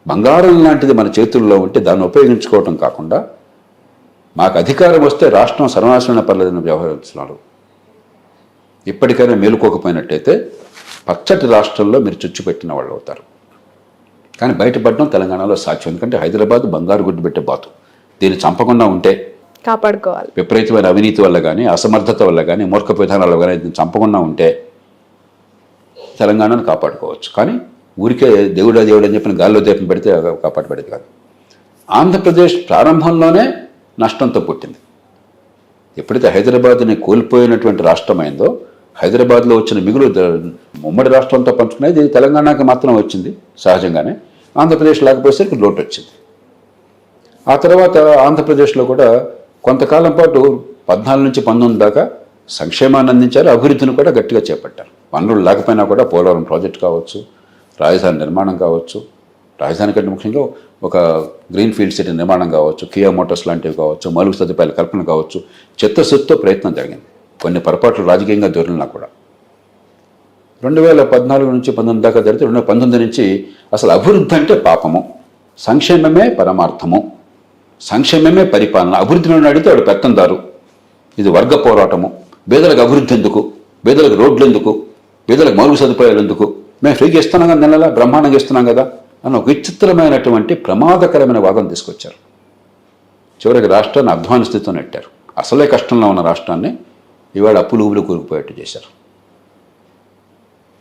బంగారం లాంటిది మన చేతుల్లో ఉంటే దాన్ని ఉపయోగించుకోవటం కాకుండా మాకు అధికారం వస్తే రాష్ట్రం సర్వనాశనం పర్లేదని వ్యవహరిస్తున్నారు. ఇప్పటికైనా మేలుకోకపోయినట్టయితే పచ్చటి రాష్ట్రంలో మీరు చుచ్చుపెట్టిన వాళ్ళు అవుతారు. కానీ బయటపడడం తెలంగాణలో సాధ్యం. ఎందుకంటే హైదరాబాద్ బంగారు గుడ్డు పెట్టే బాతు. దీన్ని చంపకుండా ఉంటే కాపాడుకోవాలి. విపరీతమైన అవినీతి వల్ల కానీ, అసమర్థత వల్ల కానీ, మూర్ఖ విధానాల వల్ల కానీ దీన్ని చంపకుండా ఉంటే తెలంగాణను కాపాడుకోవచ్చు. కానీ ఊరికే దేవుడు అని చెప్పిన గాల్లో దీపం పెడితే కాపాడబడేది కాదు. ఆంధ్రప్రదేశ్ ప్రారంభంలోనే నష్టంతో పుట్టింది. ఎప్పుడైతే హైదరాబాద్ని కోల్పోయినటువంటి రాష్ట్రమైందో, హైదరాబాద్లో వచ్చిన మిగులు ఉమ్మడి రాష్ట్రంతో పంచుకునేది తెలంగాణకి మాత్రం వచ్చింది సహజంగానే. ఆంధ్రప్రదేశ్ లేకపోయేసరికి లోటు వచ్చింది. ఆ తర్వాత ఆంధ్రప్రదేశ్లో కూడా కొంతకాలం పాటు 14 నుంచి 19 దాకా సంక్షేమాన్ని అందించారు, అభివృద్ధిని కూడా గట్టిగా చేపట్టారు. వనరులు లేకపోయినా కూడా పోలవరం ప్రాజెక్ట్ కావచ్చు, రాజధాని నిర్మాణం కావచ్చు, రాజధాని కంటే ముఖ్యంగా ఒక గ్రీన్ ఫీల్డ్ సిటీ నిర్మాణం కావచ్చు, కియా మోటార్స్ లాంటివి కావచ్చు, మౌలిక సదుపాయాల కల్పన కావచ్చు, చిత్తశుద్ధితో ప్రయత్నం జరిగింది. కొన్ని పొరపాట్లు రాజకీయంగా దొరికినా కూడా 2014 నుంచి 19 దాకా జరిగితే 2019 నుంచి అసలు అభివృద్ధి అంటే పాపము, సంక్షేమమే పరమార్థము, సంక్షేమమే పరిపాలన. అభివృద్ధిని అడిగితే వాడు పెత్తందారు, ఇది వర్గ పోరాటము, పేదలకు అభివృద్ధి ఎందుకు, పేదలకు రోడ్లు ఎందుకు, పేదలకు మౌలిక సదుపాయాలు ఎందుకు, మేము ఫ్రీగా ఇస్తున్నాం కదా, నెలలా బ్రహ్మాండంగా ఇస్తున్నాం కదా అని ఒక విచిత్రమైనటువంటి ప్రమాదకరమైన వాదన తీసుకొచ్చారు. చివరికి రాష్ట్రాన్ని అధ్వాన స్థితితో నెట్టారు. అసలే కష్టంలో ఉన్న రాష్ట్రాన్ని ఈవేళ అప్పులు ఊబులు కూరుకుపోయేట్టు చేశారు.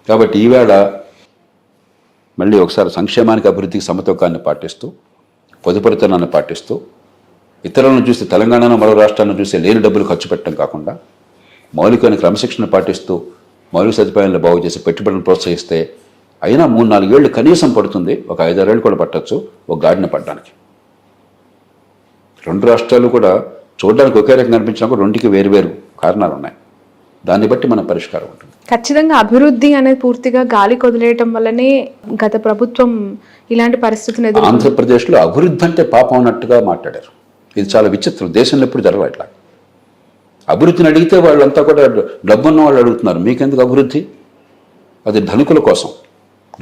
కాబట్టి ఈవేళ మళ్ళీ ఒకసారి సంక్షేమానికి అభివృద్ధికి సమతూకాన్ని పాటిస్తూ, పొదుపరితనాన్ని పాటిస్తూ, ఇతరులను చూసి తెలంగాణను మరో రాష్ట్రాలను చూసి లేని డబ్బులు ఖర్చు పెట్టడం కాకుండా మౌలికమైన క్రమశిక్షణ పాటిస్తూ మౌలిక సదుపాయాలను బాగు చేసి పెట్టుబడులను ప్రోత్సహిస్తే అయినా 3-4 ఏళ్ళు కనీసం పడుతుంది. ఒక 5-6 ఏళ్ళు కూడా పట్టచ్చు ఒక గాడిన పడడానికి. 2 రాష్ట్రాలు కూడా చూడడానికి ఒకే రకంగా అనిపించినా కూడా రెండుకి వేరువేరు కారణాలు ఉన్నాయి. దాన్ని బట్టి మన పరిష్కారం ఉంటుంది. ఖచ్చితంగా అభివృద్ధి అనేది పూర్తిగా గాలి కొదిలేయటం వల్లనే గత ప్రభుత్వం ఇలాంటి పరిస్థితిని ఎదుర్కొంది. ఆంధ్రప్రదేశ్లో అభివృద్ధి అంటే పాపం అన్నట్టుగా మాట్లాడారు. ఇది చాలా విచిత్రం. దేశంలో ఎప్పుడు జరగదు ఇట్లా. అభివృద్ధిని అడిగితే వాళ్ళంతా కూడా డబ్బున్న వాళ్ళు అడుగుతున్నారు, మీకెందుకు అభివృద్ధి? అది ధనికుల కోసం,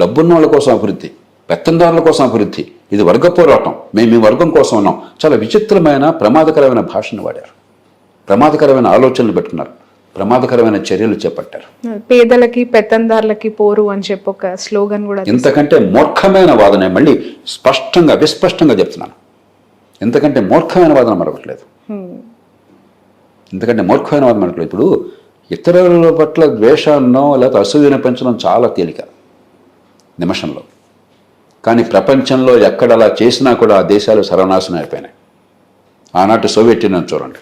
డబ్బున్న వాళ్ళ కోసం అభివృద్ధి, పెత్తందారుల కోసం అభివృద్ధి. ఇది వర్గ పోరాటం, మేము ఈ వర్గం కోసం ఉన్నాం. చాలా విచిత్రమైన ప్రమాదకరమైన భాషను వాడారు, ప్రమాదకరమైన ఆలోచనలు పెట్టుకున్నారు, ప్రమాదకరమైన చర్యలు చేపట్టారు. పేదలకి పెత్తందారులకి పోరు అని చెప్పి ఒక స్లోగన్ కూడా. ఇంతకంటే మూర్ఖమైన వాదన, మళ్ళీ స్పష్టంగా విస్పష్టంగా చెప్తున్నాను, ఇంతకంటే మూర్ఖమైన వాదన మరొకట్లేదు. ఎందుకంటే మూర్ఖమైన వాదన మనకు ఇప్పుడు ఇతరుల పట్ల ద్వేషాన్నో లేకపోతే అసూయను పెంచడం చాలా తేలిక నిమిషంలో. కానీ ప్రపంచంలో ఎక్కడ అలా చేసినా కూడా ఆ దేశాలు సర్వనాశనం అయిపోయినాయి. ఆనాటి సోవియట్ యూనియన్ చూడండి,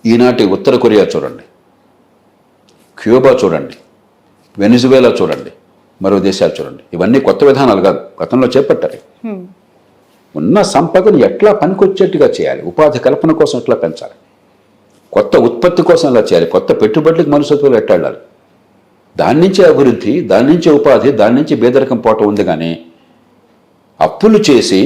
ఈనాటి ఉత్తర కొరియా చూడండి, క్యూబా చూడండి, వెనిజువేలా చూడండి, మరో దేశాలు చూడండి. ఇవన్నీ కొత్త విధానాలు కాదు, గతంలో చేపట్టారు. ఉన్న సంపదను ఎట్లా పనికొచ్చేట్టుగా చేయాలి, ఉపాధి కల్పన కోసం ఎట్లా పెంచాలి, కొత్త ఉత్పత్తి కోసం ఎలా చేయాలి, కొత్త పెట్టుబడులకు మనుషులు ఎట్టాడాలి, దాని నుంచే అభివృద్ధి, దాని నుంచే ఉపాధి, దాని నుంచి పేదరికం పోవటం ఉంది. కానీ అప్పులు చేసి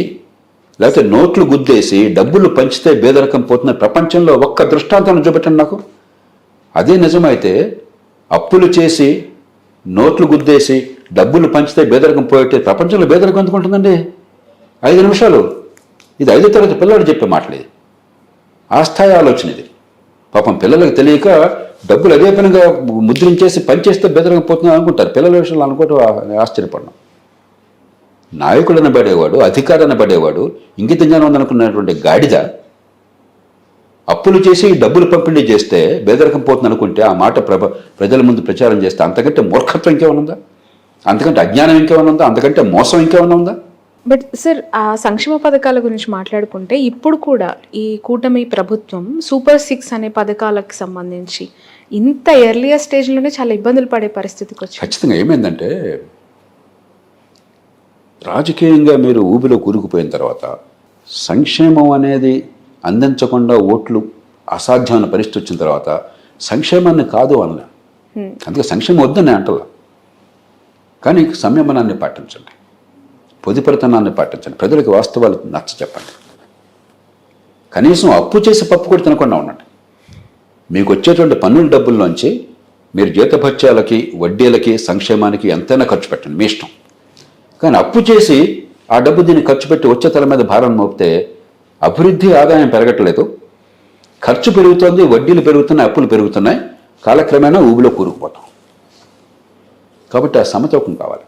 లేకపోతే నోట్లు గుద్దేసి డబ్బులు పంచితే పేదరికం పోతున్న ప్రపంచంలో ఒక్క దృష్టాంతాన్ని చూపెట్టండి నాకు. అదే నిజమైతే అప్పులు చేసి నోట్లు గుద్దేసి డబ్బులు పంచితే పేదరికం పోయితే ప్రపంచంలో పేదరికం ఎందుకు ఉంటుందండి? 5 నిమిషాలు. ఇది 5వ తరగతి పిల్లలు చెప్పే మాటలేదు. ఆ స్థాయి ఆలోచన ఇది. పాపం పిల్లలకు తెలియక డబ్బులు అదే పనిగా ముద్రించేసి పనిచేస్తే బెదరకపోతుందని అనుకుంటారు. పిల్లల విషయంలో అనుకోవటం ఆశ్చర్యపడినాం. నాయకుడు అనబడేవాడు, అధికారి అనబడేవాడు, ఇంగిత జ్ఞానం ఉందనుకున్నటువంటి గాడిద అప్పులు చేసి డబ్బులు పంపిణీ చేస్తే బెదరకం పోతుంది అనుకుంటే ఆ మాట ప్రజల ముందు ప్రచారం చేస్తే అంతకంటే మూర్ఖత్వం ఇంకేమైనా ఉందా? అంతకంటే అజ్ఞానం ఇంకేమైనా ఉందా? అంతకంటే మోసం ఇంకేమైనా ఉందా? బట్ సార్, ఆ సంక్షేమ పథకాల గురించి మాట్లాడుకుంటే ఇప్పుడు కూడా ఈ కూటమి ప్రభుత్వం సూపర్ 6 అనే పథకాలకు సంబంధించి ఇంత ఎర్లియర్ స్టేజ్లోనే చాలా ఇబ్బందులు పడే పరిస్థితికి వచ్చింది. ఖచ్చితంగా ఏమైందంటే రాజకీయంగా మీరు ఊబిలో కూరుకుపోయిన తర్వాత సంక్షేమం అనేది అందించకుండా ఓట్లు అసాధ్యమైన పరిస్థితి వచ్చిన తర్వాత సంక్షేమాన్ని కాదు అన్న, అందుకే సంక్షేమం వద్దని అంటలా. కానీ సంయమనాన్ని పాటించండి, పొదుపరితనాన్ని పాటించండి, ప్రజలకు వాస్తవాలు నచ్చ చెప్పండి. కనీసం అప్పు చేసి పప్పు కూడా తినకుండా ఉండండి. మీకు వచ్చేటువంటి పన్నుల డబ్బుల్లోంచి మీరు జీతభత్యాలకి, వడ్డీలకి, సంక్షేమానికి ఎంతైనా ఖర్చు పెట్టండి, మీ ఇష్టం. కానీ అప్పు చేసి ఆ డబ్బు దీన్ని ఖర్చు పెట్టి వచ్చే తల మీద భారం మోపితే అభివృద్ధి ఆదాయం పెరగట్లేదు, ఖర్చు పెరుగుతోంది, వడ్డీలు పెరుగుతున్నాయి, అప్పులు పెరుగుతున్నాయి, కాలక్రమేణా ఊబిలో కూరుకుపోతాం. కాబట్టి ఆ సమతూకం కావాలి.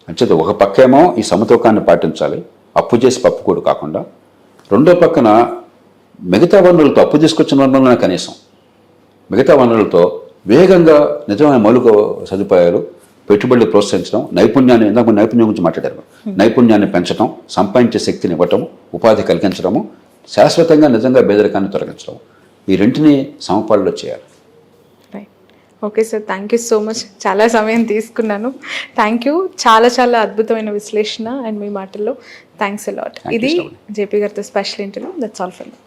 అంచేత ఒక పక్కేమో ఈ సమతూకాన్ని పాటించాలి, అప్పు చేసి పప్పుకూడు కాకుండా. రెండో పక్కన మిగతా వనరులతో, అప్పు తీసుకొచ్చిన వనరులనే కనీసం మిగతా వనరులతో వేగంగా నిజమైన మౌలిక సదుపాయాలు, పెట్టుబడులు ప్రోత్సహించడం, నైపుణ్యాన్ని, ఇందాక నైపుణ్యం గురించి మాట్లాడారు, నైపుణ్యాన్ని పెంచడం, సంపాదించే శక్తిని ఇవ్వటం, ఉపాధి కలిగించడము, శాశ్వతంగా నిజంగా పేదరికాన్ని తొలగించడం, ఈ రెంటిని సమపాల్లో చేయాలి. Okay sir, thank you so much. చాలా సమయం తీసుకున్నాను. Thank you. చాలా చాలా అద్భుతమైన విశ్లేషణ అండ్ మీ మాటల్లో థ్యాంక్స్ అలాట్. ఇది జేపీ గారితో special interview. That's all for me.